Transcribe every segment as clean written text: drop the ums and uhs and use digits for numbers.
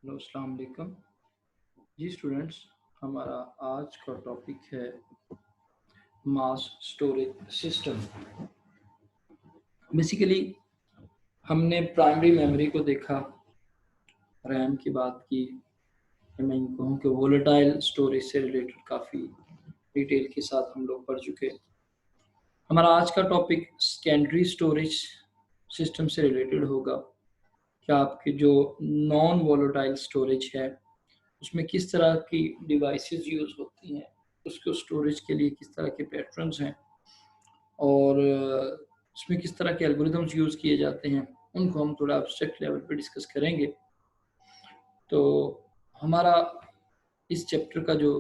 Hello अस्सलाम वालेकुम जी students. हमारा आज का टॉपिक है मास स्टोरेज सिस्टम। बेसिकली हमने प्राइमरी मेमोरी को देखा, रैम की बात की। मैं यूँ कहूँ कि वोलेटाइल स्टोरेज से रिलेटेड काफ़ी डिटेल के साथ हम लोग पढ़ चुके। हमारा आज का टॉपिक सेकेंडरी स्टोरेज सिस्टम से रिलेटेड होगा कि आपके जो नॉन वोलेटाइल स्टोरेज है उसमें किस तरह की डिवाइसेस यूज़ होती हैं, उसको स्टोरेज के लिए किस तरह के पैटर्न्स हैं और उसमें किस तरह के एल्गोरिदम्स यूज़ किए जाते हैं, उनको हम थोड़ा एब्स्ट्रैक्ट लेवल पे डिस्कस करेंगे। तो हमारा इस चैप्टर का जो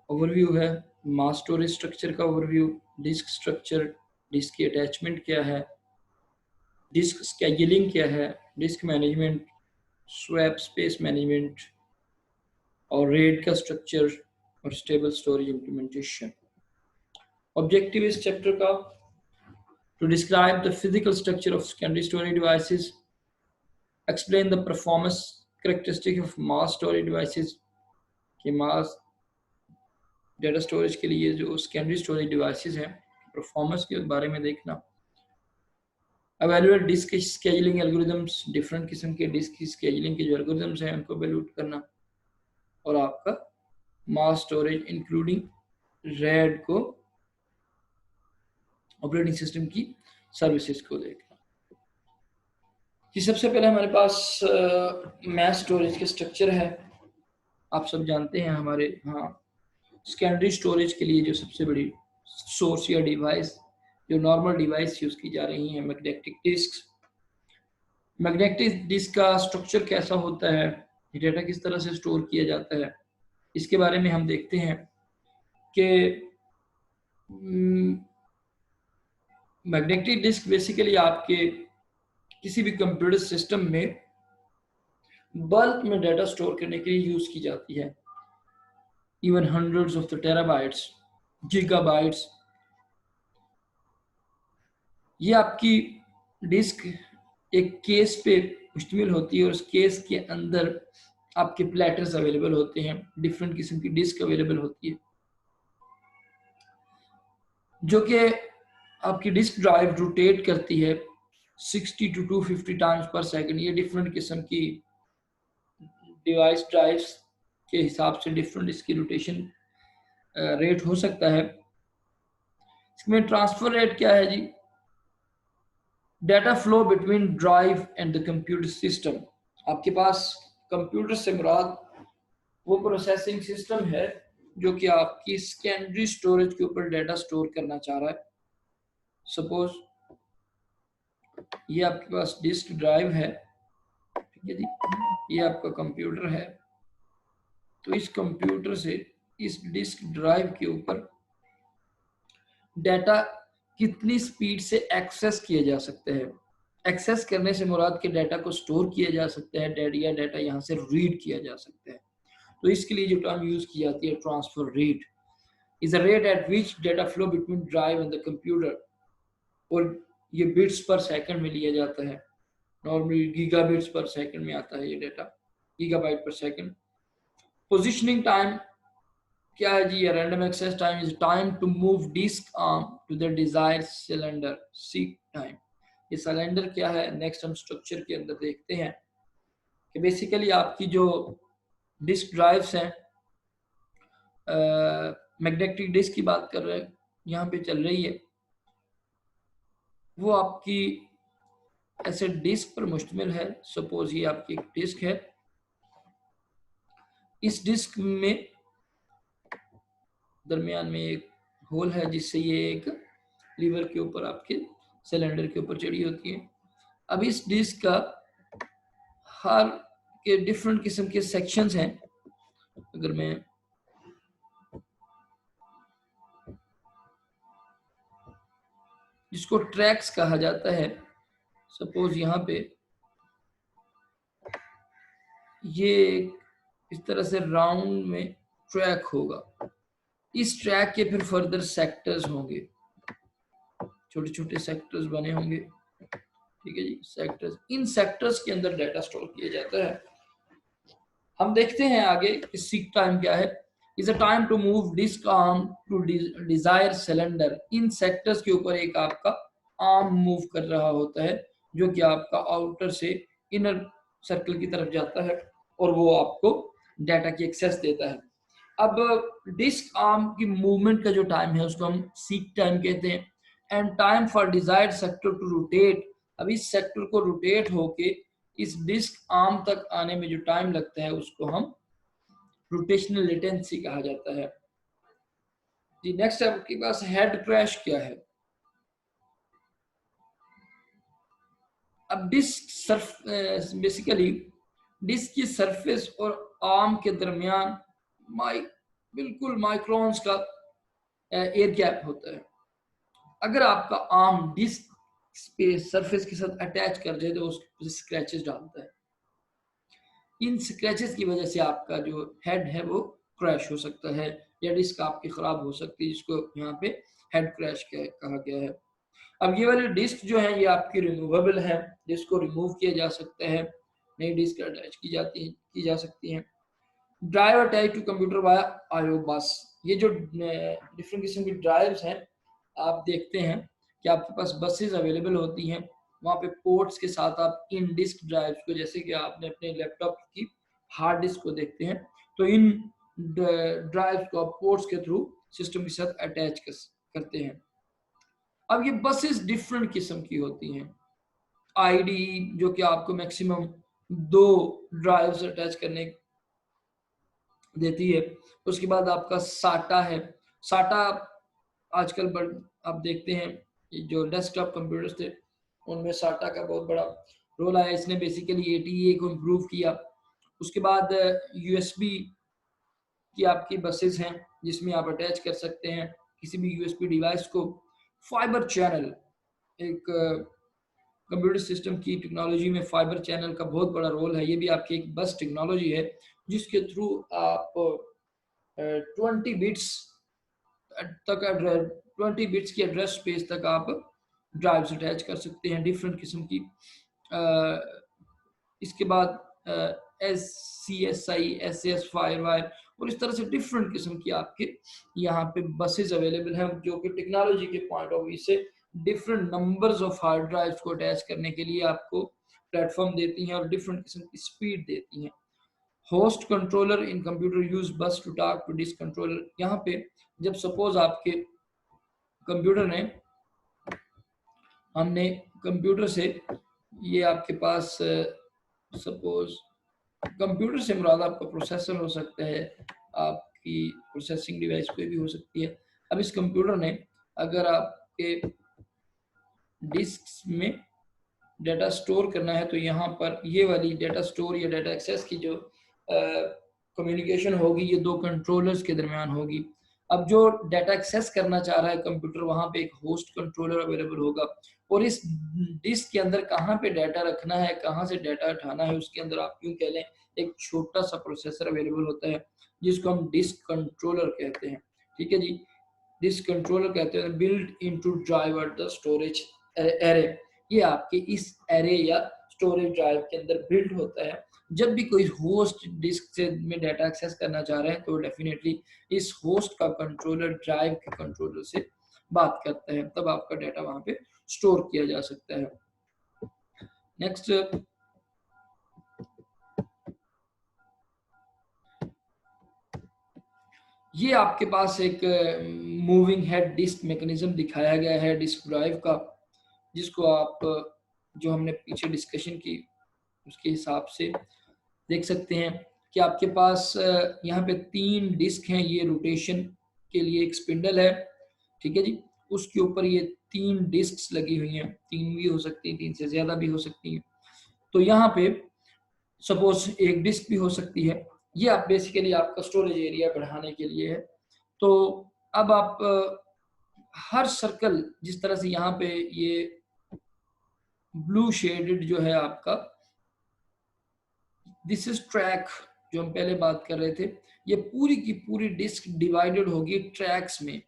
ओवरव्यू है, मास स्टोरेज स्ट्रक्चर का ओवरव्यू, डिस्क स्ट्रक्चर, डिस्क की अटैचमेंट क्या है, डिस्क स्केड्यूलिंग क्या है, disc management, swap space management और रेड का स्ट्रक्चर और स्टेबल स्टोरेज इम्प्लीमेंटेशन। ऑब्जेक्टिव इस चैप्टर का to describe the physical structure of secondary storage devices, explain the performance characteristic of mass storage devices कि mass data storage के लिए जो secondary storage devices हैं performance के बारे में देखना, evaluate disk scheduling algorithms, different किस्म के disk scheduling के जो algorithms हैं उनको evaluate करना, और आपका mass storage including RAID को ऑपरेटिंग सिस्टम की सर्विसेज को देखना। कि सबसे पहले हमारे पास मैस स्टोरेज के स्ट्रक्चर है। आप सब जानते हैं हमारे यहाँ सेकेंडरी स्टोरेज के लिए जो सबसे बड़ी सोर्स या डिवाइस, जो नॉर्मल डिवाइस यूज़ की जा रही है, मैग्नेटिक डिस्क। मैग्नेटिक डिस्क का स्ट्रक्चर कैसा होता है, डेटा किस तरह से स्टोर किया जाता है, इसके बारे में हम देखते हैं कि मैग्नेटिक डिस्क बेसिकली आपके किसी भी कंप्यूटर सिस्टम में बल्क में डाटा स्टोर करने के लिए यूज की जाती है। Even hundreds of the terabytes, gigabytes. ये आपकी डिस्क एक केस पे मुश्तमिल होती है और उस केस के अंदर आपके प्लेटर्स अवेलेबल होते हैं, डिफरेंट किस्म की डिस्क अवेलेबल होती है जो कि आपकी डिस्क ड्राइव रोटेट करती है 60 to 250 टाइम्स पर सेकंड। ये डिफरेंट किस्म की डिवाइस ड्राइव्स के हिसाब से डिफरेंट इसकी रोटेशन रेट हो सकता है। इसमें ट्रांसफर रेट क्या है जी? Data flow between drive and the computer system. आपके पास कंप्यूटर से मुराद वो प्रोसेसिंग सिस्टम है जो कि आपकी सेकेंडरी स्टोरेज के ऊपर डाटा स्टोर करना चाह रहा है। सपोज ये आपके पास डिस्क ड्राइव है, ठीक है जी, ये आपका कंप्यूटर है। तो इस कंप्यूटर से इस डिस्क ड्राइव के ऊपर डाटा कितनी स्पीड से एक्सेस किए जा सकते हैं। एक्सेस करने से मुराद के डाटा को स्टोर किया जा सकता है, या डाटा यहाँ से रीड किया जा सकता है। तो इसके लिए जो टर्म यूज की जाती है transfer rate is a rate at which data flow between drive and the computer, और ये बिट्स पर सेकंड में लिया जाता है। नॉर्मली गीगाबिट्स पर सेकंड में आता है ये data, gigabyte per second. Positioning time क्या है जी? ये random access time is time to move disk arm to the desired cylinder, seek time. ये सिलेंडर क्या है, नेक्स्ट हम स्ट्रक्चर के अंदर देखते हैं कि बेसिकली आपकी जो डिस्क ड्राइव्स हैं, मैग्नेटिक डिस्क की बात कर रहे हैं यहाँ पे चल रही है, वो आपकी ऐसे डिस्क पर मुश्तमिल है। सपोज ये आपकी एक डिस्क है, इस डिस्क में दरमियान में एक होल है जिससे ये एक लीवर के ऊपर आपके सिलेंडर के ऊपर चढ़ी होती है। अब इस डिस्क का हर के डिफरेंट किस्म के सेक्शंस हैं। अगर मैं जिसको ट्रैक्स कहा जाता है, सपोज यहाँ पे ये इस तरह से राउंड में ट्रैक होगा, इस ट्रैक के फिर फर्दर सेक्टर्स होंगे, छोटे छोटे सेक्टर्स बने होंगे। ठीक है जी, सेक्टर्स, इन सेक्टर्स के अंदर डाटा स्टोर किया जाता है। हम देखते हैं आगे कि सीक टाइम क्या है। Is a time to move disk arm to desire cylinder. इन सेक्टर्स के ऊपर एक आपका आर्म मूव कर रहा होता है जो कि आपका आउटर से इनर सर्कल की तरफ जाता है और वो आपको डाटा की एक्सेस देता है। अब डिस्क आर्म की मूवमेंट का जो टाइम है उसको हम सीक टाइम कहते हैं। And time for desired sector to rotate. अब इस सेक्टर को रोटेट होके इस डिस्क आर्म तक आने में जो टाइम लगता है उसको हम रोटेशनल लेटेंसी कहा जाता है। जी नेक्स्ट आपके पास हेड क्रैश क्या है। अब डिस्क सर्फ बेसिकली डिस्क की सरफेस और आर्म के दरमियान बिल्कुल माइक्रोन्स का एयर गैप होता है। अगर आपका आर्म डिस्क पे सरफेस के साथ अटैच कर जाए तो उसके स्क्रैचेस डालता है। इन स्क्रैचेस की वजह से आपका जो हेड है वो क्रैश हो सकता है या डिस्क आपकी खराब हो सकती है, जिसको यहाँ पे हेड क्रैश कहा गया है। अब ये वाली डिस्क जो है ये आपकी रिमूवेबल है, जिसको रिमूव किया जा सकता है, नई डिस्क अटैच की जा सकती है। Drive attach to computer via IO bus. ये जो डिफरेंट किस्म की ड्राइव्स हैं आप देखते हैं कि आपके पास बसेस अवेलेबल होती हैं, वहाँ पे पोर्ट्स के साथ आप इन डिस्क ड्राइव्स को, जैसे कि आपने अपने लैपटॉप की हार्ड डिस्क को देखते हैं, तो इन ड्राइव्स को आप पोर्ट्स के थ्रू सिस्टम के साथ अटैच करते हैं। अब ये बसेस डिफरेंट किस्म की होती हैं। आईडी जो कि आपको मैक्सिमम 2 ड्राइव्स अटैच करने देती है। उसके बाद आपका साटा है। साटा आजकल आप देखते हैं जो डेस्कटॉप कंप्यूटर्स थे उनमें साटा का बहुत बड़ा रोल आया। इसने बेसिकली एटीए को इम्प्रूव किया। उसके बाद यूएसबी की आपकी बसेस हैं जिसमें आप अटैच कर सकते हैं किसी भी यूएसबी डिवाइस को। फाइबर चैनल, एक कंप्यूटर सिस्टम की टेक्नोलॉजी में फाइबर चैनल का बहुत बड़ा रोल है। ये भी आपकी एक बस टेक्नोलॉजी है जिसके थ्रू आप 20 बिट्स तक 20 बिट्स की एड्रेस स्पेस तक आप ड्राइव्स अटैच कर सकते हैं डिफरेंट किस्म की। इसके बाद SCSI, SS फायर वायर और इस तरह से डिफरेंट किस्म की आपके यहाँ पे बसेस अवेलेबल हैं जो कि टेक्नोलॉजी के पॉइंट ऑफ व्यू से different numbers of hard drives को अटैच करने के लिए आपको प्लेटफॉर्म देती हैं और डिफरेंट किस्म की स्पीड देती हैं। Host controller in computer use bus to talk to disk controller. यहाँ पे जब सपोज आपके कंप्यूटर ने हमने कंप्यूटर से ये आपके पास सपोज कंप्यूटर से मुराद आपका प्रोसेसर हो सकता है, आपकी प्रोसेसिंग डिवाइस कोई भी हो सकती है। अब इस कंप्यूटर ने अगर आपके डिस्क में डाटा स्टोर करना है तो यहाँ पर ये वाली डाटा स्टोर या डाटा एक्सेस की जो कम्युनिकेशन होगी ये 2 कंट्रोलर्स के दरमियान होगी। अब जो डाटा एक्सेस करना चाह रहा है कंप्यूटर, वहाँ पे एक होस्ट कंट्रोलर अवेलेबल होगा और इस डिस्क के अंदर कहाँ पे डाटा रखना है, कहाँ से डाटा उठाना है, उसके अंदर आप यूँ कह लें एक छोटा सा प्रोसेसर अवेलेबल होता है जिसको हम डिस्क कंट्रोलर कहते हैं। ठीक है जी, डिस्क कंट्रोलर कहते हैं built into driver the storage array. ये आपके इस एरे या स्टोरेज ड्राइव के अंदर बिल्ड होता है। जब भी कोई होस्ट डिस्क से में डाटा एक्सेस करना चाह रहे हैं तो डेफिनेटली इस होस्ट का कंट्रोलर ड्राइव के कंट्रोलर से बात करता है, तब आपका डाटा वहां पे स्टोर किया जा सकता है। नेक्स्ट, ये आपके पास एक मूविंग हेड डिस्क मैकेनिज्म दिखाया गया है डिस्क ड्राइव का, जिसको आप जो हमने पीछे डिस्कशन की उसके हिसाब से देख सकते हैं कि आपके पास यहाँ पे 3 डिस्क हैं। ये रोटेशन के लिए एक स्पिंडल है, ठीक है जी, उसके ऊपर ये 3 डिस्क लगी हुई हैं। 3 भी हो सकती हैं, 3 से ज्यादा भी हो सकती हैं। तो यहाँ पे सपोज एक डिस्क भी हो सकती है। ये आप बेसिकली आपका स्टोरेज एरिया बढ़ाने के लिए है। तो अब आप हर सर्कल, जिस तरह से यहाँ पे ये ब्लू शेडेड जो है आपका, दिस इज ट्रैक, जो हम पहले बात कर रहे थे, ये पूरी की पूरी डिस्क डिवाइडेड होगी ट्रैक्स में।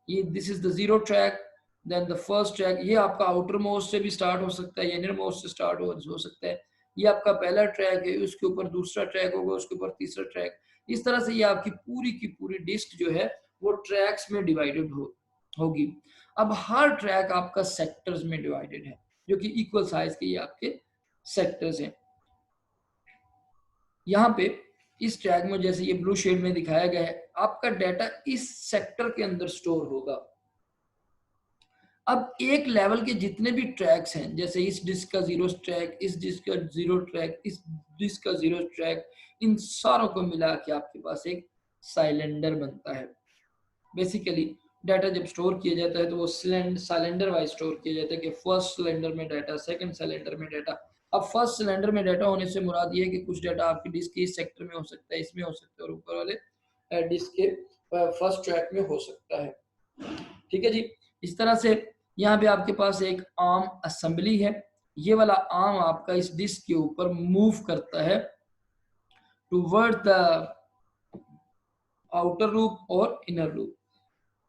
ये this is the 0 track, then the first track, ये आपका आउटर मोस्ट से भी स्टार्ट हो सकता है, इनर मोस्ट से स्टार्ट हो सकता है। ये आपका पहला ट्रैक है, उसके ऊपर दूसरा ट्रैक होगा, उसके ऊपर तीसरा ट्रैक। इस तरह से ये आपकी पूरी की पूरी डिस्क जो है वो ट्रैक्स में डिवाइडेड होगी। अब हर ट्रैक आपका सेक्टर्स में डिवाइडेड है, जो कि इक्वल साइज के ये आपके सेक्टर्स हैं। यहाँ पे इस ट्रैक में जैसे ये ब्लू शेड में दिखाया गया है, आपका डाटा इस सेक्टर के अंदर स्टोर होगा। अब एक लेवल के जितने भी ट्रैक्स हैं, जैसे इस डिस्क का जीरो ट्रैक, इस डिस्क का जीरो ट्रैक, इस डिस्क का जीरो ट्रैक, इन सारों को मिला के आपके पास एक साइलेंडर बनता है। बेसिकली डाटा जब स्टोर किया जाता है तो वो साइलेंडर वाइज स्टोर किया जाता है कि फर्स्ट सिलेंडर में डाटा, सेकंड सिलेंडर में डाटा। अब फर्स्ट सिलेंडर में डाटा होने से मुराद ये है कि कुछ डाटा आपकी डिस्क के इस सेक्टर में हो सकता है, इसमें हो सकता है, और ऊपर वाले डिस्क के फर्स्ट ट्रैक में हो सकता है। ठीक है जी। इस तरह से यहाँ पे आपके पास एक आर्म असेंबली है। ये वाला आर्म आपका इस डिस्क के ऊपर मूव करता है टूवर्ड द आउटर लूप और इनर लूप।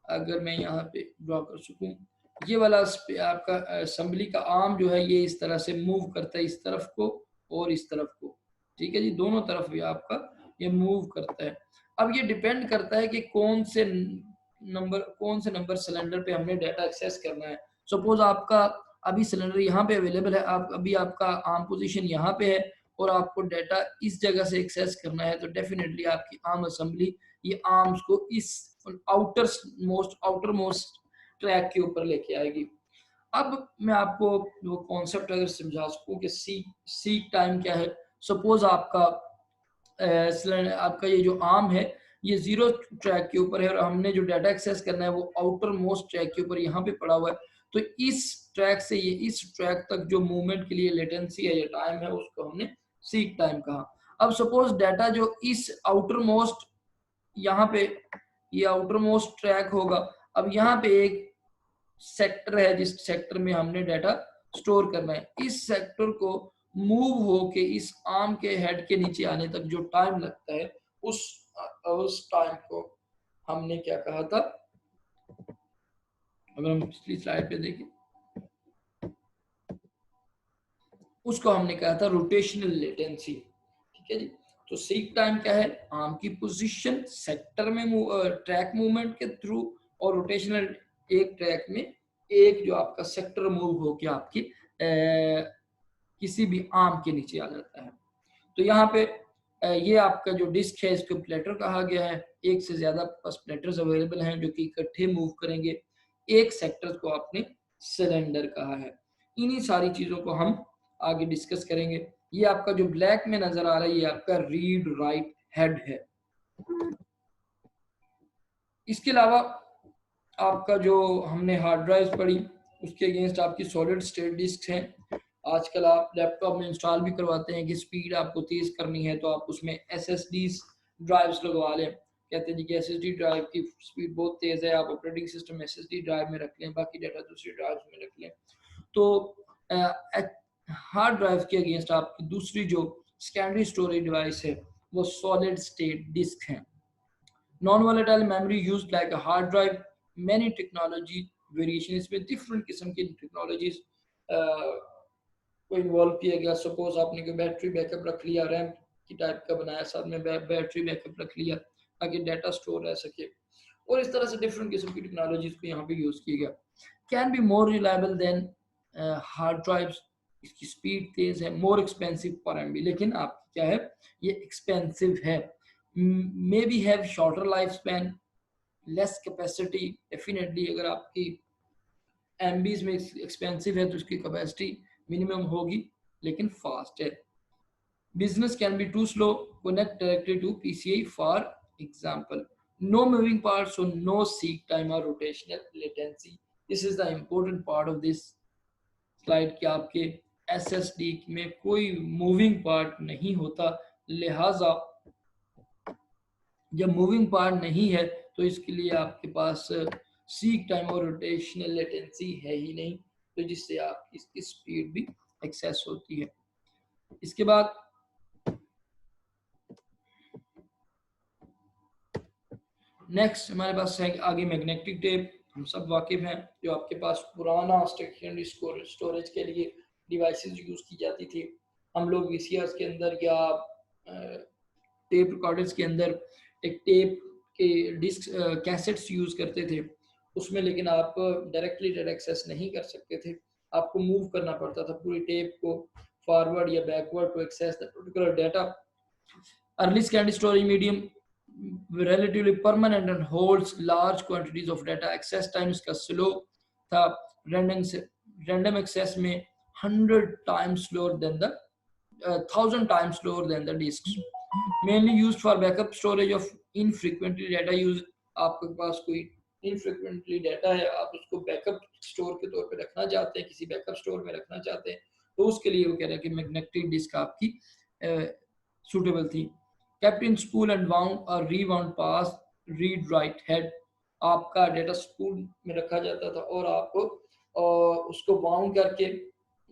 अगर मैं यहाँ पे ड्रॉ कर सकूं, ये वाला आपका असेंबली का आर्म जो है ये इस तरह से मूव करता है, इस तरफ को और इस तरफ को। ठीक है जी, दोनों तरफ भी आपका ये मूव करता है। अब ये डिपेंड करता है कि कौन से नंबर सिलेंडर पे हमने डाटा एक्सेस करना है। सपोज आपका अभी सिलेंडर यहाँ पे अवेलेबल है, आप अभी आपका आर्म पोजीशन यहाँ पे है और आपको डाटा इस जगह से एक्सेस करना है, तो डेफिनेटली आपकी आर्म असेंबली ये आर्म्स को इस आउटर मोस्ट ट्रैक के ऊपर लेके आएगी। अब मैं आपको वो कॉन्सेप्ट अगर समझा सकूं कि सीक टाइम क्या है। सपोज आपका ये जो आर्म है ये जीरो ट्रैक के ऊपर है और हमने जो डाटा एक्सेस करना है वो आउटर मोस्ट ट्रैक के ऊपर यहाँ पे पड़ा हुआ है। तो इस ट्रैक से ये इस ट्रैक तक जो मूवमेंट के लिए लेटेंसी है या टाइम है उसको हमने सीक टाइम कहा। अब सपोज डाटा जो इस आउटर मोस्ट यहाँ पे ये आउटर मोस्ट ट्रैक होगा। अब यहाँ पे एक सेक्टर है जिस सेक्टर में हमने डाटा स्टोर करना है। इस सेक्टर को मूव होके इस आर्म के हेड के नीचे आने तक जो टाइम लगता है उस टाइम को हमने क्या कहा था, अगर हम पिछली स्लाइड पे देखें उसको हमने कहा था रोटेशनल लेटेंसी। ठीक है जी। तो सीक टाइम क्या है, आर्म की पोजीशन सेक्टर में ट्रैक मूवमेंट के थ्रू, और रोटेशनल एक ट्रैक में एक जो आपका सेक्टर मूव होके आपकी किसी भी आर्म के नीचे आ जाता है। तो यहाँ पे ये आपका जो डिस्क है इसको प्लेटर कहा गया है। एक से ज्यादा प्लेटर्स अवेलेबल हैं जो कि इकट्ठे मूव करेंगे। एक सेक्टर को आपने सिलेंडर कहा है। इन्हीं सारी चीजों को हम आगे डिस्कस करेंगे। ये आपका जो ब्लैक में नजर आ रहा है ये आपका रीड राइट हेड है। इसके अलावा आपका जो हमने हार्ड ड्राइव पढ़ी उसके अगेंस्ट आपकी सॉलिड स्टेट डिस्क हैं। आजकल आप लैपटॉप में इंस्टॉल भी करवाते हैं कि स्पीड आपको तेज करनी है तो आप उसमें एसएसडी ड्राइव्स लगवा लें। कहते हैं जी कि एसएसडी ड्राइव की स्पीड बहुत तेज है, आप ऑपरेटिंग सिस्टम एसएसडी ड्राइव में रख लें, बाकी डाटा दूसरी ड्राइव में रख लें। तो हार्ड ड्राइव के अगेंस्ट आपकी दूसरी जो सेकेंडरी स्टोरेज डिवाइस है वो सॉलिड स्टेट डिस्क है। Non volatile memory used like a hard drive, many technology variation, इसमें डिफरेंट किस्म की टेक्नोलॉजीज को इन्वॉल्व किया गया। सपोज आपने कोई बैटरी बैकअप रख लिया, रैम की टाइप का बनाया, साथ में बैटरी बैकअप रख लिया ताकि डाटा स्टोर रह सके, और इस तरह से डिफरेंट किस्म की टेक्नोलॉजीज को यहाँ पे यूज किया गया। Can be more reliable then hard drives, इसकी स्पीड तेज है, मोर एक्सपेंसिव पर एमबी, लेकिन आप क्या है ये एक्सपेंसिव है। May be have shorter life span, less capacity, definitely अगर आपकी एमबीज में एक्सपेंसिव है तो उसकी कैपेसिटी मिनिमम होगी लेकिन फास्ट है। Business can be too slow, connect directly to PCI for example. No moving parts, so no seek time or rotational latency. This is the important part of this slide कि आपके SSD में कोई moving part नहीं होता, लिहाजा जब moving part नहीं है तो इसके लिए आपके पास सीक टाइम और रोटेशनल लेटेंसी है ही नहीं, तो जिससे आप इसकी स्पीड भी एक्सेस होती है। इसके बाद नेक्स्ट हमारे पास है आगे मैग्नेटिक टेप। हम सब वाकिफ हैं, जो आपके पास पुराना स्टेशनरी स्टोरेज के लिए डिवाइसेस यूज़ की जाती थी। हम लोग वीसीआरस के अंदर या टेप रिकॉर्डर्स के अंदर एक टेप के डिस्क कैसेट्स यूज़ करते थे उसमें, लेकिन आप डायरेक्टली डेटा एक्सेस नहीं कर सकते थे, आपको मूव करना पड़ता था पूरी टेप को फॉरवर्ड या backward to access the particular data. Early secondary storage medium relatively permanent and holds large quantities of data. Access time इसका slow था, random access में 100 times slower than the 1000 times slower than the disks. Mainly used for backup storage of infrequently data use. आपके पास कोई infrequently data है, आप उसको backup store के तौर पे रखना चाहते हैं, किसी बैकअप स्टोर में रखना चाहते हैं, तो उसके लिए वो कह रहा है कि मैग्नेटिक डिस्क आपकी सुटेबल थी। kept in spool and wound or rewound pass read write head, आपका डेटा स्पूल में रखा जाता था और आपको उसको वाउंड करके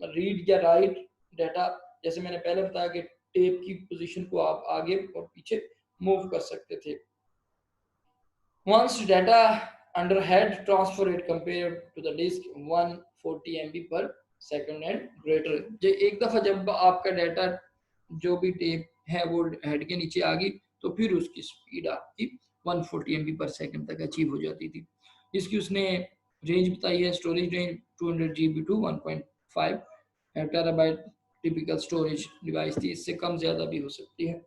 रीड या राइट डेटा, जैसे मैंने पहले बताया कि टेप की पोजीशन को आप आगे और पीछे मूव कर सकते थे। once data under head transfer rate compared to the disk 140 MB per second and greater, जो एक दफा जब आपका डेटा जो भी टेप है वो हेड के नीचे आ गई तो फिर उसकी स्पीड आपकी 140 MB पर सेकंड तक अचीव हो जाती थी। इसकी उसने रेंज बताई है, storage range 200 GB to 1.5 terabyte typical storage device थी, इससे कम ज्यादा भी हो सकती है।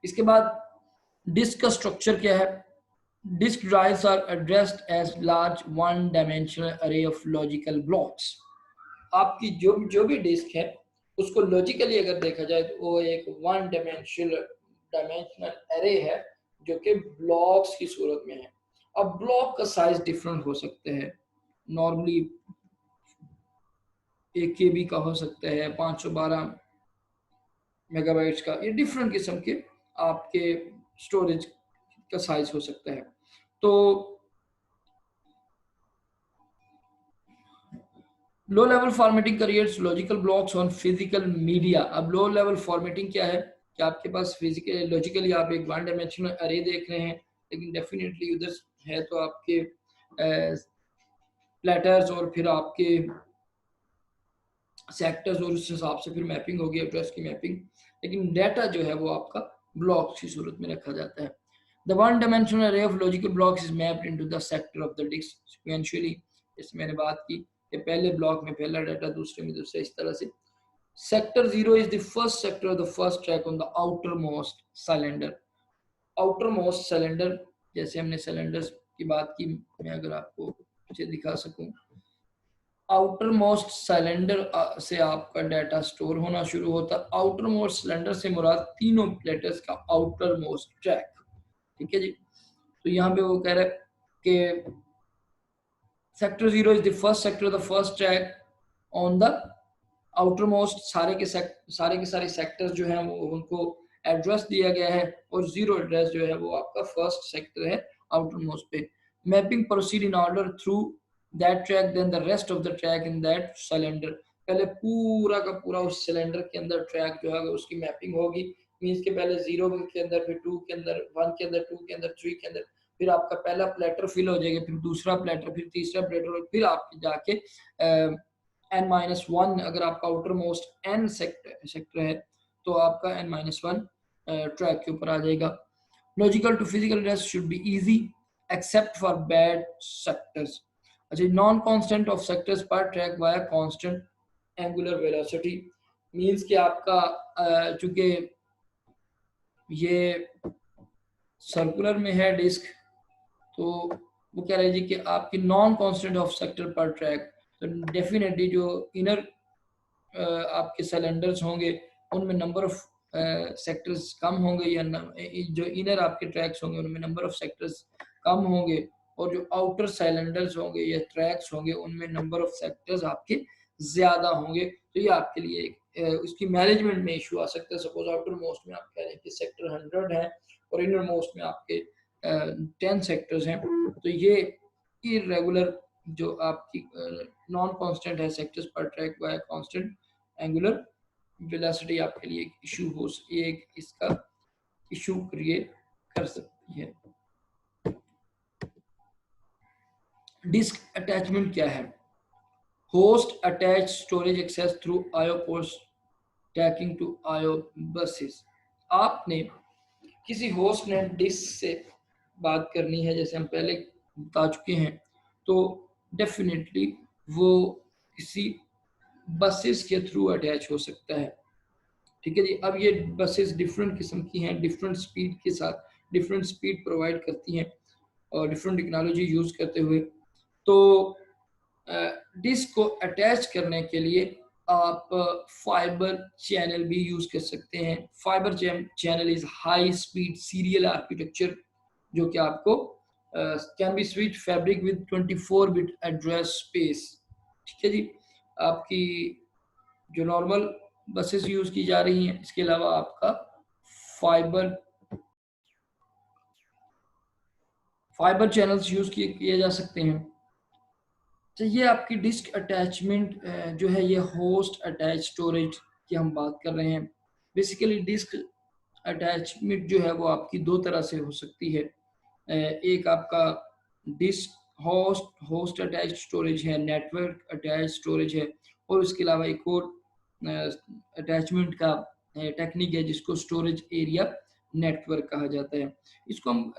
इसके बाद डिस्क का स्ट्रक्चर क्या है? Disk drives are addressed as large one dimensional array of logical blocks. आपकी जो भी डिस्क है उसको लॉजिकली अगर देखा जाए तो वो एक वन डायमेंशनल एरे है जो कि ब्लॉक्स की सूरत में है। अब ब्लॉक का साइज डिफरेंट हो सकता है, नॉर्मली 1 KB का हो सकता है, 512 मेगाबाइट्स का, ये डिफरेंट किस्म के आपके स्टोरेज का साइज हो सकता है। तो low level formatting creates logical blocks on physical media. अब लो लेवल फॉर्मेटिंग क्या है कि आपके पास फिजिकल लॉजिकली आप एक वन डायमेंशनल अरे देख रहे हैं, लेकिन डेफिनेटली उधर है तो आपके प्लेटर्स और फिर आपके सेक्टर्स और उस हिसाब से फिर मैपिंग होगी, एड्रेस की मैपिंग, लेकिन डाटा जो है वो आपका ब्लॉक्स की सूरत में रखा जाता है। The one dimensional array of logical blocks is mapped into the sector of the disk sequentially। इसमें मैंने बात की कि पहले ब्लॉक में पहला डाटा, दूसरे में दूसरा, इस तरह से। Sector 0 is the first sector of the first track on the outermost cylinder। outermost cylinder, जैसे हमने सिलेंडर्स की बात की, मैं अगर आपको पीछे दिखा सकूं, आउटर मोस्ट सिलेंडर से आपका डाटा स्टोर होना शुरू होता है। आउटर मोस्ट सिलेंडर से मुराद तीनों प्लेटर्स का आउटर मोस्ट ट्रैक, ठीक है जी। तो यहाँ पे वो कह रहा है कि sector 0 is the first sector, the first track on the outer most, सारे के सारे सेक्टर्स जो हैं वो उनको एड्रेस दिया गया है और जीरो एड्रेस जो है वो आपका फर्स्ट सेक्टर है आउटर मोस्ट पे। Mapping proceed in order through that track then the rest of the track in that cylinder. पहले पूरा का पूरा उस सिलेंडर के अंदर ट्रैक जो है उसकी मैपिंग होगी, मींस के पहले 0 के अंदर, फिर 2 के अंदर, 1 के अंदर, 2 के अंदर, 3 के अंदर, फिर आपका पहला प्लेटर फिल हो जाएगा, फिर दूसरा प्लेटर, फिर तीसरा प्लेटर, और फिर आपके जाके n-1 अगर आपका आउटर मोस्ट n सेक्टर है तो आपका n-1 ट्रैक के ऊपर आ जाएगा। Logical to physical address should be easy except for bad sectors. अच्छा, non constant of sectors per track via constant angular velocity, means कि आपका चूंकि ये सर्कुलर में है डिस्क, तो वो कह रहे हैं जी कि आपकी नॉन कांस्टेंट ऑफ सेक्टर पर ट्रैक, तो डेफिनेटली जो इनर आपके सिलेंडर्स होंगे उनमें नंबर ऑफ सेक्टर्स कम होंगे, या जो इनर आपके ट्रैक्स होंगे उनमें नंबर ऑफ सेक्टर्स कम होंगे, और जो आउटर सिलेंडर्स होंगे या ट्रैक्स होंगे उनमें नंबर ऑफ सेक्टर्स आपके ज्यादा होंगे। तो ये आपके लिए उसकी मैनेजमेंट में इशू आ सकता है। सपोज आउटर मोस्ट में आप कह रहे हैं कि सेक्टर 100 है और इनर मोस्ट में आपके 10 सेक्टर्स हैं, तो ये इरेगुलर जो आपकी नॉन कांस्टेंट है sectors per track bye constant angular velocity आपके लिए एक इशू हो, एक इसका इशू क्रिएट कर सकती है। डिस्क अटैचमेंट क्या है? Host attach storage access through IO ports talking to IO buses. आपने किसी होस्ट ने डिस्क से बात करनी है, जैसे हम पहले बता चुके हैं, तो डेफिनेटली वो किसी बसेस के थ्रू अटैच हो सकता है। ठीक है जी। अब ये बसेस डिफरेंट किस्म की हैं, डिफरेंट स्पीड के साथ डिफरेंट स्पीड प्रोवाइड करती हैं और डिफरेंट टेक्नोलॉजी यूज़ करते हुए। तो डिस्क को अटैच करने के लिए आप फाइबर चैनल भी यूज़ कर सकते हैं। Fibre channel is high speed serial architecture जो कि आपको can be switch fabric with 24 bit address space. ठीक है जी। आपकी जो नॉर्मल बसेस यूज़ की जा रही हैं, इसके अलावा आपका फाइबर फाइबर चैनल्स यूज़ किए जा सकते हैं। तो ये आपकी डिस्क अटैचमेंट जो है, ये होस्ट अटैच स्टोरेज की हम बात कर रहे हैं। बेसिकली डिस्क अटैचमेंट जो है वो आपकी दो तरह से हो सकती है। एक आपका डिस्क होस्ट अटैच स्टोरेज है, नेटवर्क अटैच स्टोरेज है, और उसके अलावा एक और अटैचमेंट का टेक्निक है जिसको स्टोरेज एरिया नेटवर्क कहा जाता है। इसको हम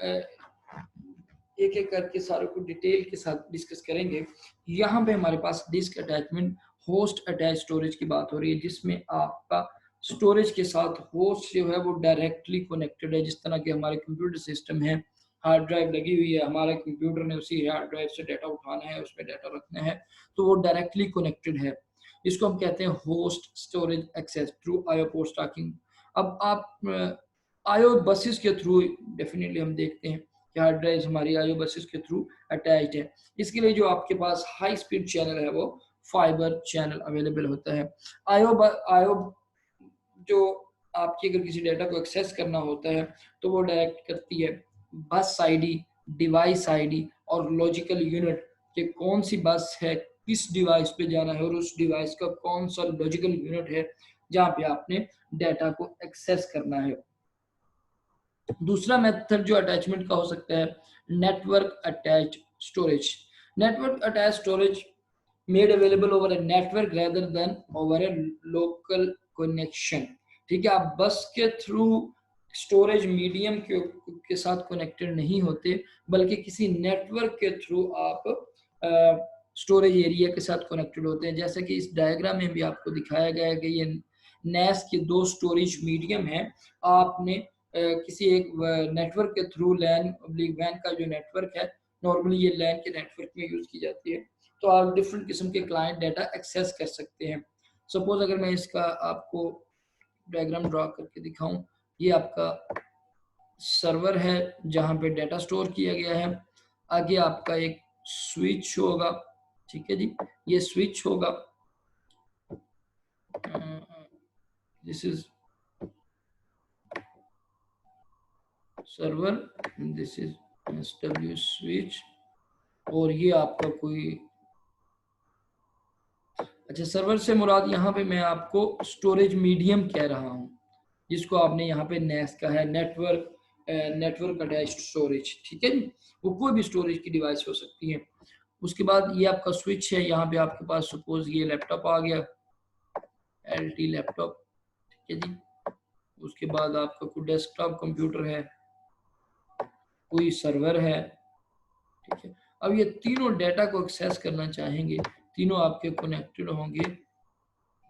एक एक करके सारों को डिटेल के साथ डिस्कस करेंगे। यहाँ पे हमारे पास disk attachment host attach storage की बात हो रही है, जिसमें आपका स्टोरेज के साथ होस्ट जो है वो डायरेक्टली कनेक्टेड है। जिस तरह के हमारे कंप्यूटर सिस्टम है, हार्ड ड्राइव लगी हुई है, हमारे कंप्यूटर ने उसी हार्ड ड्राइव से डाटा उठाना है, उसमें डाटा रखना है, तो वो डायरेक्टली कनेक्टेड है। इसको हम कहते हैं host storage access through IO port stacking. अब आप आईओ बसेस के थ्रू डेफिनेटली हम देखते हैं कि हार्ड ड्राइव हमारी आईओ बसेस के थ्रू अटैच्ड है। इसके लिए जो आपके पास हाई स्पीड चैनल है वो फाइबर चैनल अवेलेबल होता है। आईओ जो आपकी अगर किसी डेटा को एक्सेस करना होता है तो वो डायरेक्ट करती है बस आईडी, डिवाइस आईडी और लॉजिकल यूनिट कि कौन सी बस है, किस डिवाइस पे जाना है और उस डिवाइस का कौन सा लॉजिकल यूनिट है जहाँ पे आपने डाटा को एक्सेस करना है। दूसरा मेथड जो अटैचमेंट का हो सकता है, network attach storage. Network attach storage made available over a network rather than over A local connection. ठीक है, आप बस के थ्रू स्टोरेज मीडियम के साथ कनेक्टेड नहीं होते, बल्कि किसी नेटवर्क के थ्रू आप स्टोरेज एरिया के साथ कनेक्टेड होते हैं। जैसे कि इस डायग्राम में भी आपको दिखाया गया है कि ये नैस के दो स्टोरेज मीडियम है। आपने किसी एक नेटवर्क के थ्रू लैन वैन का जो नेटवर्क है, नॉर्मली ये लैन के नेटवर्क में यूज की जाती है, तो आप डिफरेंट किस्म के क्लाइंट डाटा एक्सेस कर सकते हैं। सपोज अगर मैं इसका आपको डायग्राम ड्रॉ करके दिखाऊं, ये आपका सर्वर है जहां पे डाटा स्टोर किया गया है। आगे आपका एक स्विच होगा। ठीक है जी, ये स्विच होगा। This is server, this is SW switch, और ये आपका कोई अच्छा, सर्वर से मुराद यहाँ पे मैं आपको स्टोरेज मीडियम कह रहा हूँ, जिसको आपने यहाँ पे नेस का है, नेटवर्क अटैच्ड स्टोरेज। ठीक है जी, वो कोई भी स्टोरेज की डिवाइस हो सकती है। उसके बाद ये आपका स्विच है, यहाँ पे आपके पास सपोज ये लैपटॉप आ गया, LT लैपटॉप। ठीक है जी, उसके बाद आपका कोई डेस्कटॉप कंप्यूटर है, कोई सर्वर है। ठीक है, अब ये तीनों डाटा को एक्सेस करना चाहेंगे, तीनों आपके कनेक्टेड होंगे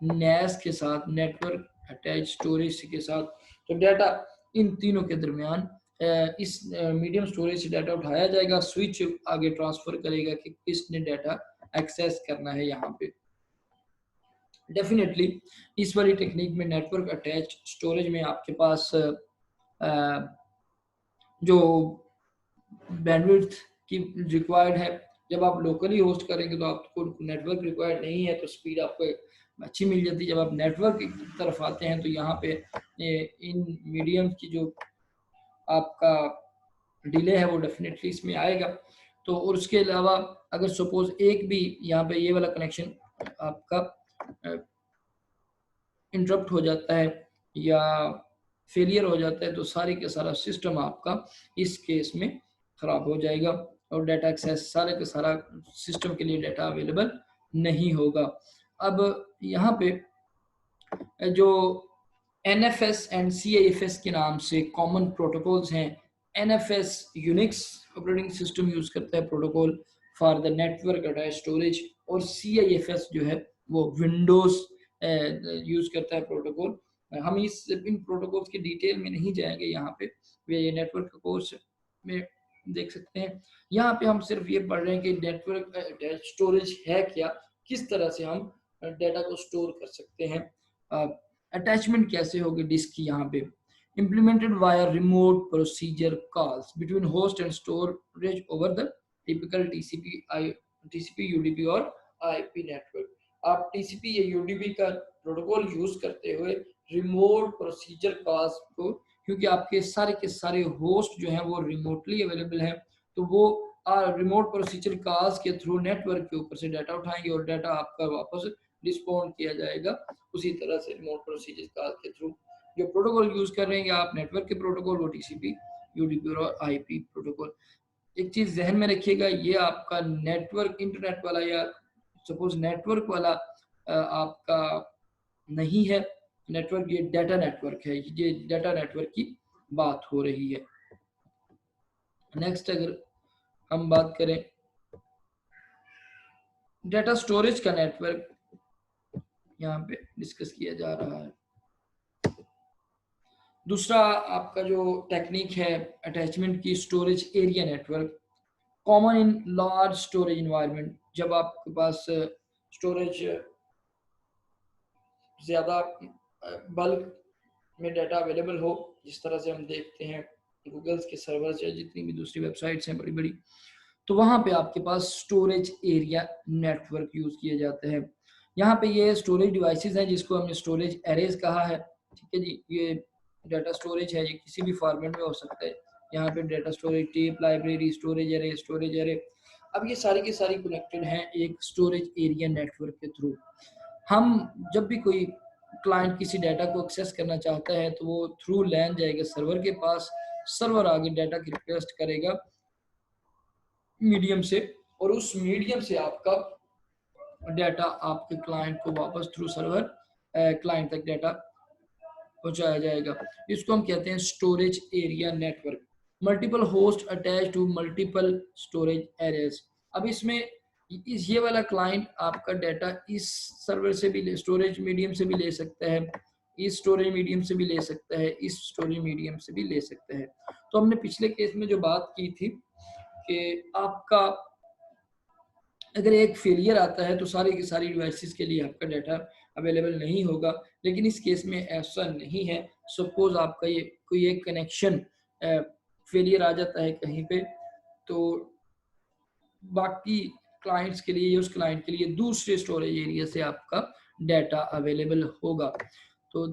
नैस के साथ, नेटवर्क अटैच स्टोरेज के साथ। तो डाटा इन तीनों के दरमियान इस मीडियम स्टोरेज से डाटा उठाया जाएगा, स्विच आगे ट्रांसफर करेगा कि किसने डाटा एक्सेस करना है। यहाँ पे डेफिनेटली इस वाली टेक्निक में नेटवर्क अटैच स्टोरेज में आपके पास जो बैंडविड्थ की रिक्वायर्ड है, जब आप लोकली होस्ट करेंगे तो आपको नेटवर्क रिक्वायर्ड नहीं है, तो स्पीड आपको अच्छी मिल जाती है। जब आप नेटवर्क की तरफ आते हैं तो यहाँ पे इन मीडियम की जो आपका डिले है वो डेफिनेटली इसमें आएगा। तो और उसके अलावा अगर सपोज एक भी यहाँ पे ये वाला कनेक्शन आपका इंटरप्ट हो जाता है या फेलियर हो जाता है, तो सारे के सारा सिस्टम आपका इस केस में खराब हो जाएगा और डाटा एक्सेस सारे का सारा सिस्टम के लिए डाटा अवेलेबल नहीं होगा। अब यहाँ पे जो NFS एंड CIFS के नाम से कॉमन प्रोटोकॉल्स हैं, NFS Unix operating system use करता है protocol for the network attach storage, और CIFS जो है वो विंडोज यूज करता है प्रोटोकॉल। हम इन प्रोटोकॉल्स की डिटेल में नहीं जाएंगे, यहाँ पे ये नेटवर्क कोर्स में देख सकते हैं। यहाँ पे हम सिर्फ ये पढ़ रहे हैं कि नेटवर्क अटैच स्टोरेज है क्या, किस तरह से हम डाटा को स्टोर कर सकते हैं, अटैचमेंट कैसे होगी डिस्क की। यहाँ पे implemented via remote procedure calls between host and storage over the typical TCP UDP और IP network। आप TCP या UDP का प्रोटोकॉल यूज करते हुए रिमोट प्रोसीजर कॉल्स को, क्योंकि आपके सारे के सारे होस्ट जो हैं वो रिमोटली अवेलेबल हैं, तो वो रिमोट प्रोसीजर कॉल्स के थ्रू नेटवर्क के ऊपर से डाटा उठाएंगे और डाटा आपका वापस रिस्पॉन्ड किया जाएगा उसी तरह से रिमोट प्रोसीजर कॉल के थ्रू। जो प्रोटोकॉल यूज कर रहे हैं आप नेटवर्क के प्रोटोकॉल, वो TCP UDP और IP प्रोटोकॉल। एक चीज जहन में रखिएगा, ये आपका नेटवर्क इंटरनेट वाला या सपोज नेटवर्क वाला आपका नहीं है नेटवर्क, ये डाटा नेटवर्क है, ये डाटा नेटवर्क की बात हो रही है। नेक्स्ट अगर हम बात करें डाटा स्टोरेज का नेटवर्क, यहाँ पे डिस्कस किया जा रहा है। दूसरा आपका जो टेक्निक है अटैचमेंट की, storage area network, common in large storage environment. जब आपके पास स्टोरेज ज़्यादा बल्क में डाटा अवेलेबल हो, जिस तरह से हम देखते हैं गूगल्स के सर्वर्स या जितनी भी दूसरी वेबसाइट्स हैं बड़ी बड़ी, तो वहाँ पे आपके पास स्टोरेज एरिया नेटवर्क यूज़ किए जाते हैं। यहाँ पे ये स्टोरेज डिवाइसेस हैं जिसको हमने स्टोरेज एरेज कहा है, ठीक है जी। ये डाटा स्टोरेज है, ये किसी भी फॉर्मेट में हो सकता है। यहाँ पे data storage tape, library, storage array. अब ये सारी की सारी कनेक्टेड हैं एक स्टोरेज एरिया नेटवर्क के थ्रू। हम जब भी कोई क्लाइंट किसी डाटा को एक्सेस करना चाहता है तो वो थ्रू लैन जाएगा सर्वर के पास, सर्वर आगे डाटा की रिक्वेस्ट करेगा मीडियम से, और उस मीडियम से आपका डाटा आपके क्लाइंट को वापस थ्रू सर्वर क्लाइंट तक डाटा पहुंचाया जाएगा। इसको हम कहते हैं storage area network. Multiple host attach to multiple storage areas. अब इसमें ये वाला क्लाइंट आपका डाटा इस सर्वर से भी, स्टोरेज मीडियम से भी ले सकता है, इस स्टोरेज मीडियम से भी ले सकता है, इस स्टोरेज मीडियम से भी ले सकता है। तो हमने पिछले केस में जो बात की थी कि आपका अगर एक फेलियर आता है तो सारी की सारी डिवाइसेस के लिए आपका डाटा अवेलेबल नहीं होगा, लेकिन इस केस में ऐसा नहीं है। सपोज आपका ये कोई एक कनेक्शन फेलियर आ जाता है कहीं पे, तो बाकी क्लाइंट्स के लिए, उस क्लाइंट के लिए दूसरे स्टोरेज एरिया से आपका डाटा अवेलेबल होगा। तो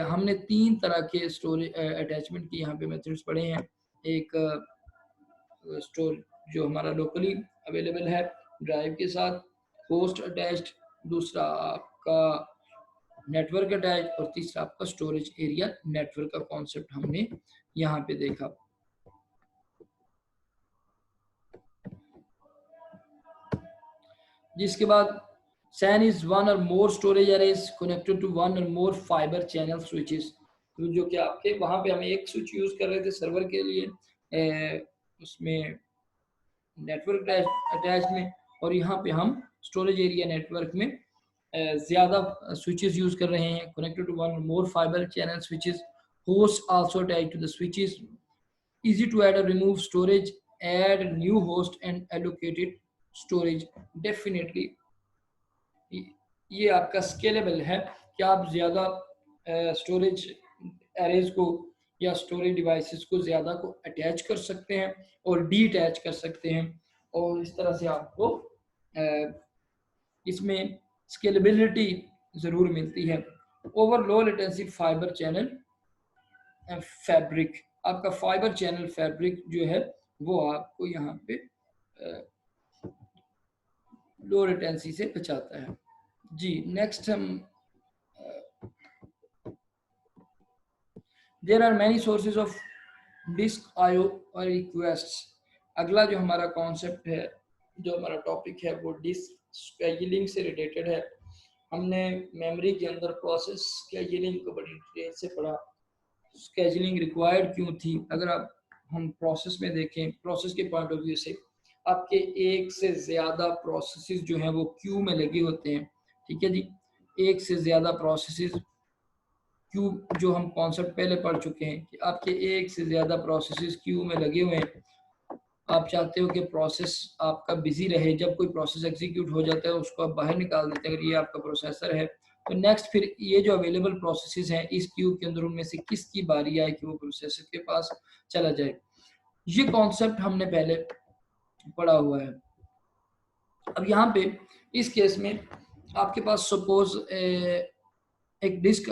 हमने 3 तरह के स्टोरेज अटैचमेंट की यहाँ पे मेथड्स पढ़े हैं। एक स्टोर जो हमारा लोकली अवेलेबल है ड्राइव के साथ, होस्ट अटैच्ड, दूसरा आपका नेटवर्क अटैच, और तीसरा आपका स्टोरेज एरिया नेटवर्क का कॉन्सेप्ट हमने यहाँ पे देखा। जिसके बाद SAN is one or more storage arrays connected to one or more fiber channel switches। तो जो कि आपके वहाँ पे हम एक स्विच यूज कर रहे थे सर्वर के लिए उसमें नेटवर्क अटैच में, और यहाँ पे हम स्टोरेज एरिया नेटवर्क में ज़्यादा स्विचेस यूज कर रहे हैं। Connected to one more fiber channel switches, host also attach to the switches, easy to add or remove storage, add new host and allocated storage। Definitely ये आपका scalable है कि आप ज़्यादा स्टोरेज एरेज को या स्टोरेज डिवाइसेस को ज़्यादा को अटैच कर सकते हैं और डीअटैच कर सकते हैं, और इस तरह से आपको इसमें स्केलेबिलिटी ज़रूर मिलती है। Over low latency fibre channel fabric, आपका फाइबर चैनल फैब्रिक जो है वो आपको यहाँ पे लो लेटेंसी से बचाता है जी। नेक्स्ट हम there are many sources of disk IO और रिक्वेस्ट। अगला जो हमारा कॉन्सेप्ट है, जो हमारा टॉपिक है, वो डिस्क स्केड्यूलिंग से रिलेटेड है। हमने मेमोरी के अंदर प्रोसेस स्केड्यूलिंग को बड़ी डिटेल से पढ़ा। स्केड्यूलिंग रिक्वायर्ड क्यों थी? अगर आप हम प्रोसेस में देखें, प्रोसेस के पॉइंट ऑफ व्यू से, आपके एक से ज़्यादा प्रोसेसेस जो हैं वो क्यू में लगे होते हैं। ठीक है जी, एक से ज़्यादा प्रोसेसेस, क्यू जो हम कॉन्सेप्ट पहले पढ़ चुके हैं कि आपके एक से ज़्यादा प्रोसेसेस क्यू में लगे हुए हैं। आप चाहते हो कि प्रोसेस आपका बिजी रहे, जब कोई प्रोसेस एग्जीक्यूट हो जाता है उसको आप बाहर निकाल देते हैं। अगर ये आपका प्रोसेसर है तो नेक्स्ट फिर ये जो अवेलेबल प्रोसेसेस हैं इस क्यू के अंदर, उनमें से किसकी बारी आए कि वो प्रोसेसर के पास चला जाए। ये कॉन्सेप्ट हमने पहले पढ़ा हुआ है। अब यहाँ पे इस केस में आपके पास सपोज एक डिस्क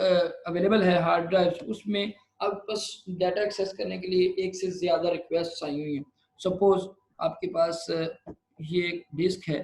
अवेलेबल है, हार्ड ड्राइव, उसमें आप बस डाटा एक्सेस करने के लिए एक से ज़्यादा रिक्वेस्ट आई हुई हैं। सपोज आपके पास ये एक डिस्क है,